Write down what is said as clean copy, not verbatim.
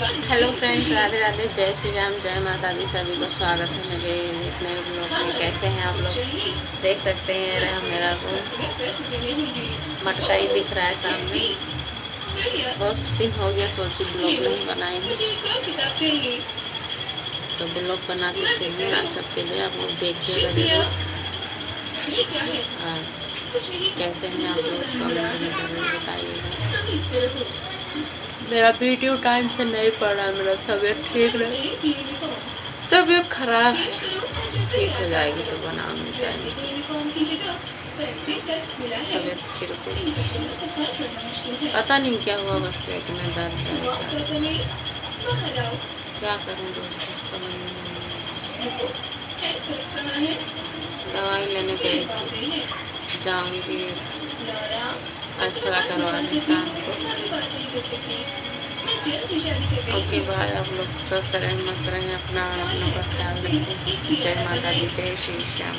Hello friends, Radhe Radhe, जय श्री राम, जय माता दी। सभी को स्वागत है मेरे एक नए ब्लॉग में। कैसे हैं आप लोग? देख सकते हैं रहा मेरा रूम मटका ही दिख रहा है सामने। बहुत दिन हो गया, सोची ब्लॉग नहीं बनाएंगे तो ब्लॉग बना देते हैं आप सबके लिए। आप लोग देखिएगा जरूर। और कैसे हैं आप लोग कमेंट में जरूर बताइएगा। मेरा वीडियो टाइम से नहीं पड़ा, मेरा तबीयत ठीक नहीं, तबीयत खराब है। ठीक हो जाएगी तो बनाऊंगी टाइम से। तबीयत बिल्कुल पता नहीं क्या हुआ, बस पेट में दर्द है। क्या करूँ दोस्तों, समझ में नहीं। दवाई लेने गई थी, जाऊंगी एक्सरा करवाने शाम को। Okay bye. आप लोग स्वस्थ रहें, मस्त रहें, अपना का ख्याल रखें। जय माता दी, जय श्री श्याम।